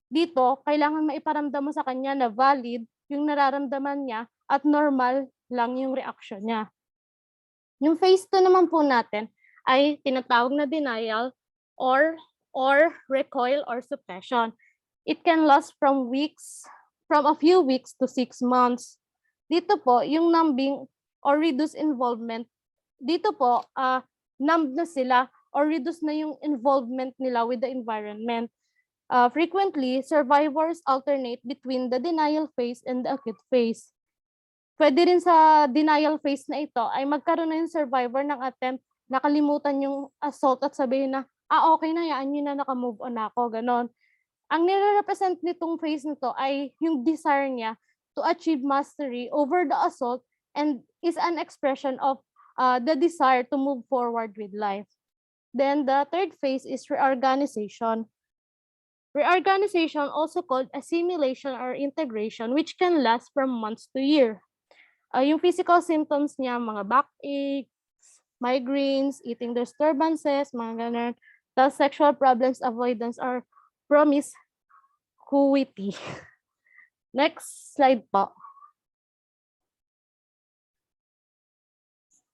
Dito, kailangan maiparamdam mo sa kanya na valid yung nararamdaman niya at normal lang yung reaction niya. Yung phase 2 naman po natin ay tinatawag na denial or recoil or suppression. It can last from a few weeks to 6 months. Dito po, yung numbing or reduced involvement, dito po, numb na sila or reduce na yung involvement nila with the environment. Frequently, survivors alternate between the denial phase and the acute phase. Pwede rin sa denial phase na ito ay magkaroon na yung survivor ng attempt, nakalimutan yung assault at sabihin na, okay na, yaan nyo na, nakamove on ako, ganon. Ang nire-represent nitong phase nito ay yung desire niya to achieve mastery over the assault and is an expression of the desire to move forward with life. Then the third phase is reorganization. Reorganization, also called assimilation or integration, which can last from months to year. Yung physical symptoms niya, mga backaches, migraines, eating disturbances, mga ganun. The sexual problems, avoidance, or promiscuity. Next slide po.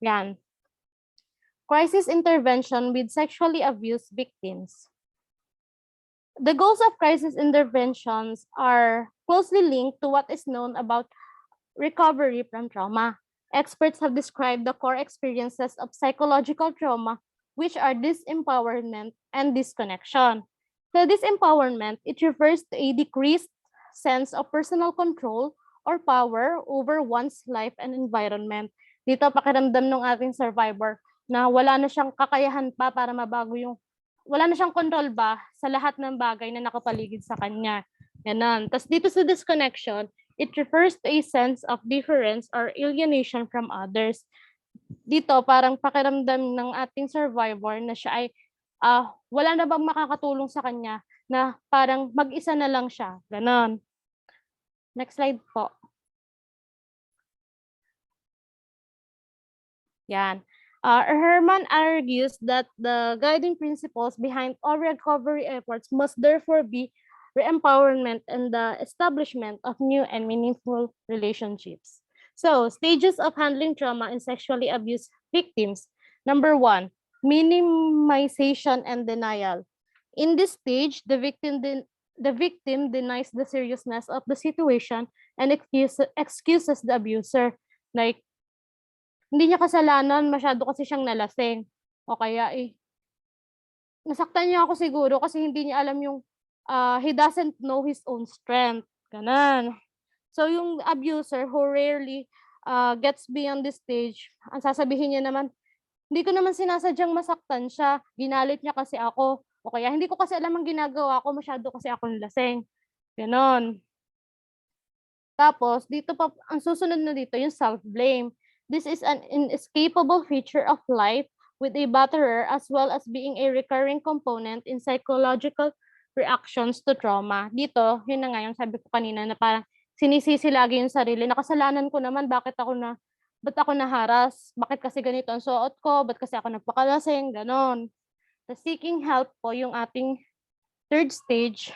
Yan. Crisis intervention with sexually abused victims. The goals of crisis interventions are closely linked to what is known about recovery from trauma. Experts have described the core experiences of psychological trauma, which are disempowerment and disconnection. So disempowerment, it refers to a decreased sense of personal control or power over one's life and environment. Dito pakiramdam ng ating survivor na wala na siyang kakayahan pa para mabago yung, wala na siyang control ba sa lahat ng bagay na nakapaligid sa kanya. Ganun. Tapos dito sa disconnection, it refers to a sense of difference or alienation from others. Dito parang pakiramdam ng ating survivor na siya ay wala na bang makakatulong sa kanya na parang mag-isa na lang siya. Ganun. Next slide po. Yan. Herman argues that the guiding principles behind all recovery efforts must therefore be re-empowerment and the establishment of new and meaningful relationships. So, stages of handling trauma and sexually abused victims. Number 1, minimization and denial. In this stage, the victim the victim denies the seriousness of the situation and excuses the abuser. Like, hindi niya kasalanan, masyado kasi siyang nalasing. O kaya nasaktan niya ako siguro kasi hindi niya alam yung he doesn't know his own strength. Ganon. So yung abuser who rarely gets beyond this stage, ang sasabihin niya naman, hindi ko naman sinasadyang masaktan siya, ginalit niya kasi ako. O kaya hindi ko kasi alam ang ginagawa ko, masyado kasi akong lasing. Ganon. Tapos, dito pa, ang susunod na dito, yung self-blame. This is an inescapable feature of life with a batterer as well as being a recurring component in psychological reactions to trauma. Dito, yun na nga yung sabi ko kanina na parang sinisisi lagi yung sarili. Nakasalanan ko naman, ba't ako naharas? Bakit kasi ganito ang suot ko? Ba't kasi ako nagpakalasing? Ganon. The seeking help po yung ating third stage.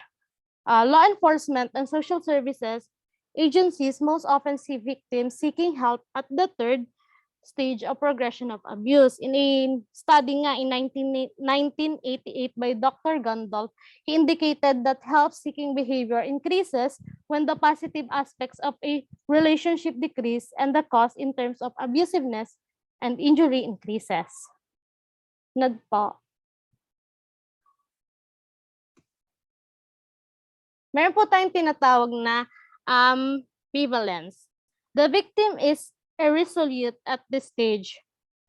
Law enforcement and social services agencies most often see victims seeking help at the third stage of progression of abuse. In a study nga in 1988 by Dr. Gundolf, he indicated that help-seeking behavior increases when the positive aspects of a relationship decrease and the cost in terms of abusiveness and injury increases. Nagpo. Meron po tayong tinatawag na prevalence. The victim is irresolute at this stage,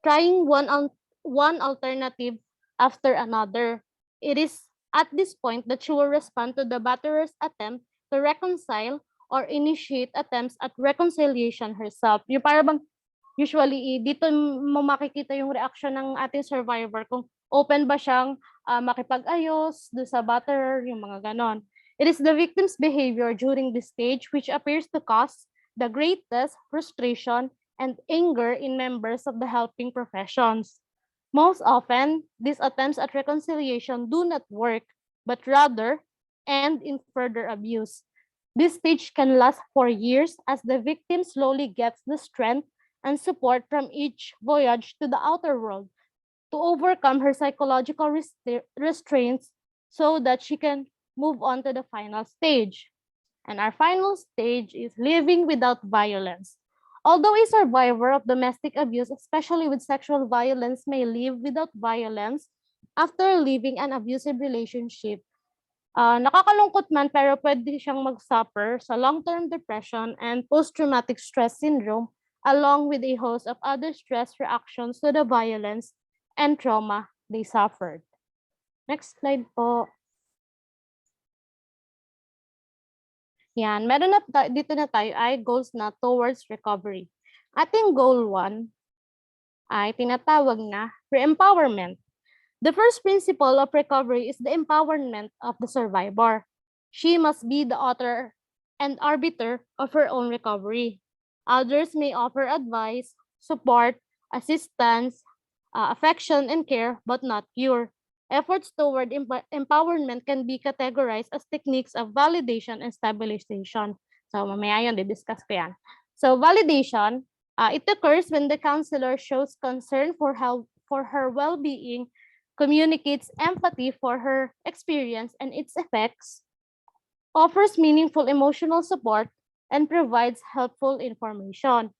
trying one alternative after another. It is at this point that she will respond to the batterer's attempt to reconcile or initiate attempts at reconciliation herself. Yung parang usually, dito mo makikita yung reaction ng ating survivor kung open ba siyang makipag-ayos do sa batterer, yung mga ganon. It is the victim's behavior during this stage which appears to cause the greatest frustration and anger in members of the helping professions. Most often, these attempts at reconciliation do not work, but rather end in further abuse. This stage can last for years as the victim slowly gets the strength and support from each voyage to the outer world to overcome her psychological restraints so that she can move on to the final stage. And our final stage is living without violence. Although a survivor of domestic abuse, especially with sexual violence, may live without violence after leaving an abusive relationship, nakakalungkot man pero pwede siyang mag-suffer sa long-term depression and post-traumatic stress syndrome along with a host of other stress reactions to the violence and trauma they suffered. Next slide po. Yan, meron na dito na tayo ay goals na towards recovery. Ating goal 1 ay tinatawag na re-empowerment. The first principle of recovery is the empowerment of the survivor. She must be the author and arbiter of her own recovery. Others may offer advice, support, assistance, affection, and care, but not cure. Efforts toward empowerment can be categorized as techniques of validation and stabilization. So mamaya yun, di-discuss ko yan. So validation, it occurs when the counselor shows concern for her well-being, communicates empathy for her experience and its effects, offers meaningful emotional support, and provides helpful information.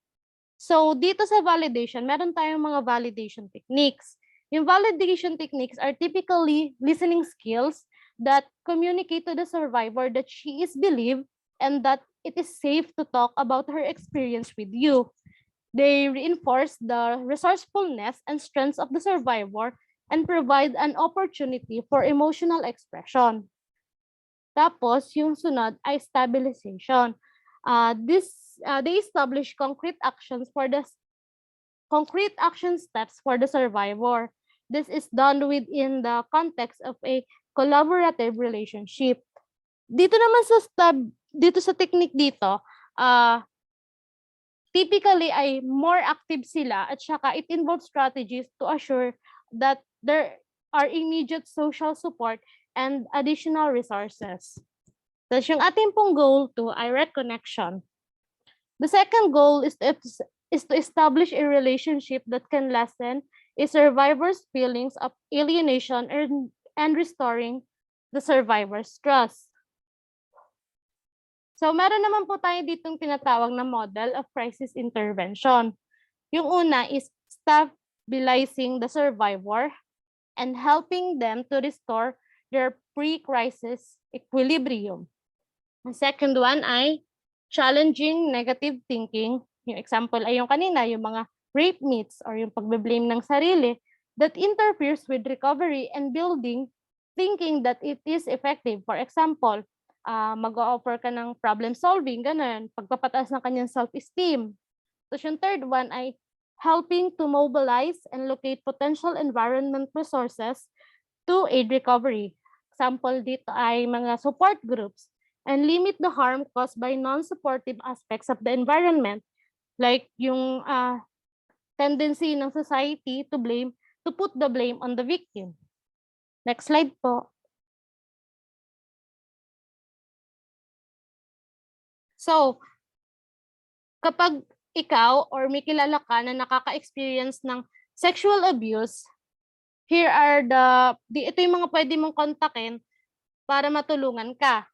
So dito sa validation, meron tayong mga validation techniques. Yung validation techniques are typically listening skills that communicate to the survivor that she is believed and that it is safe to talk about her experience with you. They reinforce the resourcefulness and strengths of the survivor and provide an opportunity for emotional expression. Tapos, yung sunod ay stabilization. They establish concrete action steps for the survivor. This is done within the context of a collaborative relationship. Dito naman dito sa technique dito, typically ay more active sila at saka it involves strategies to assure that there are immediate social support and additional resources. Tapos yung ating pong goal 2 ay reconnection. The second goal is to establish a relationship that can lessen a survivor's feelings of alienation and restoring the survivor's trust. So meron naman po tayo ditong tinatawag na model of crisis intervention. Yung una is stabilizing the survivor and helping them to restore their pre-crisis equilibrium. The second one ay challenging negative thinking. Yung example ay yung kanina, yung mga rape myths or yung pagbe-blame ng sarili that interferes with recovery and building, thinking that it is effective. For example, mag-o-offer ka ng problem solving, ganun, pagpapataas ng kanyang self-esteem. Tapos yung third one ay helping to mobilize and locate potential environment resources to aid recovery. Example dito ay mga support groups and limit the harm caused by non-supportive aspects of the environment, like yung tendency ng society to put the blame on the victim. Next slide po. So, kapag ikaw or may kilala ka na nakaka-experience ng sexual abuse, here are ito yung mga pwede mong kontakin para matulungan ka.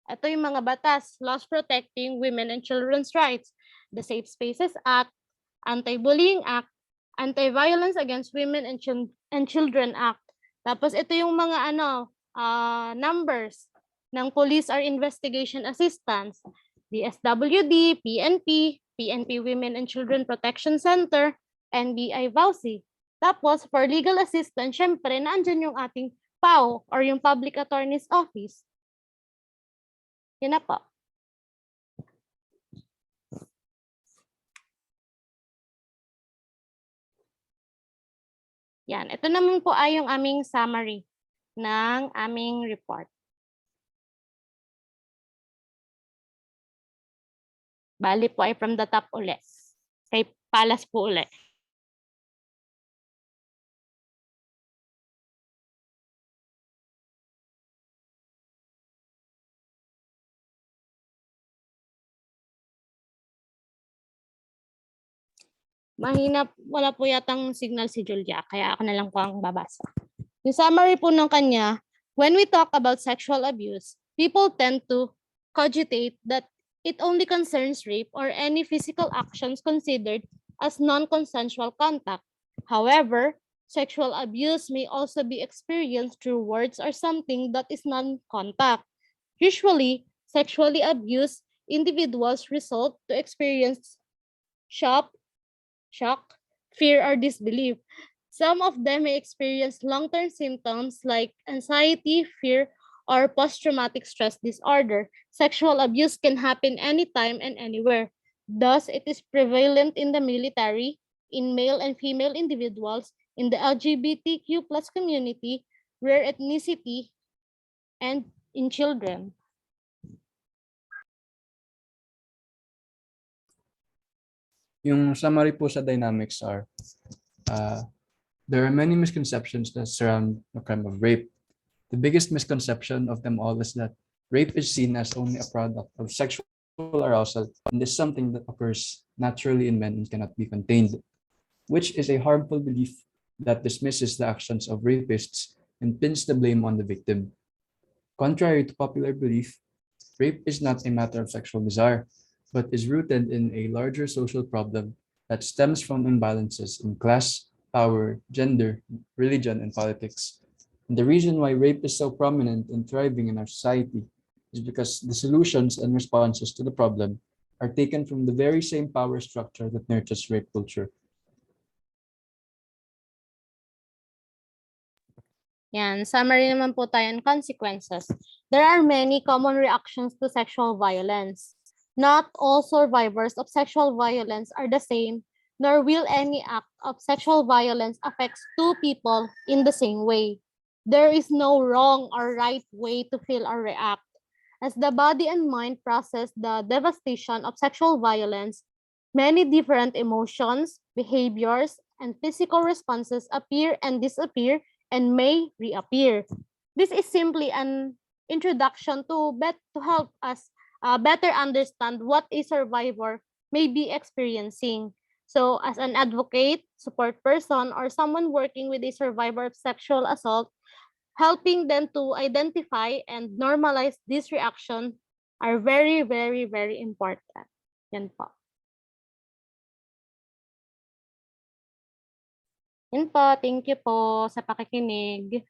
Ito yung mga batas: laws protecting women and children's rights, the Safe Spaces Act, Anti-Bullying Act, Anti-Violence Against Women and Children Act. Tapos ito yung mga numbers ng Police or Investigation Assistance, DSWD, PNP, PNP Women and Children Protection Center, NBI VAUSI. Tapos for legal assistance, syempre naandyan yung ating PAO or yung Public Attorney's Office. Yun na po. Yan. Ito naman po ay yung aming summary ng aming report. Bali po ay from the top ulit. Kay Palas po ulit. Mahina, wala po yatang signal si Julia, kaya ako na lang po ang babasa. Yung summary po ng kanya, when we talk about sexual abuse, people tend to cogitate that it only concerns rape or any physical actions considered as non-consensual contact. However, sexual abuse may also be experienced through words or something that is non-contact. Usually, sexually abused individuals result to experience shock, fear, or disbelief. Some of them may experience long-term symptoms like anxiety, fear, or post-traumatic stress disorder. Sexual abuse can happen anytime and anywhere. Thus, it is prevalent in the military, in male and female individuals, in the LGBTQ plus community, rare ethnicity, and in children. Yung summary po sa dynamics are, there are many misconceptions that surround the crime of rape. The biggest misconception of them all is that rape is seen as only a product of sexual arousal and is something that occurs naturally in men and cannot be contained, which is a harmful belief that dismisses the actions of rapists and pins the blame on the victim. Contrary to popular belief, rape is not a matter of sexual desire, but is rooted in a larger social problem that stems from imbalances in class, power, gender, religion, and politics. And the reason why rape is so prominent and thriving in our society is because the solutions and responses to the problem are taken from the very same power structure that nurtures rape culture. Yan, summary naman po tayo on consequences. There are many common reactions to sexual violence. Not all survivors of sexual violence are the same, nor will any act of sexual violence affect two people in the same way. There is no wrong or right way to feel or react. As the body and mind process the devastation of sexual violence, many different emotions, behaviors, and physical responses appear and disappear and may reappear. This is simply an introduction to help us better understand what a survivor may be experiencing. So as an advocate, support person, or someone working with a survivor of sexual assault, helping them to identify and normalize this reaction are very, very, very important. Yan po. Yan po. Thank you po sa pakikinig.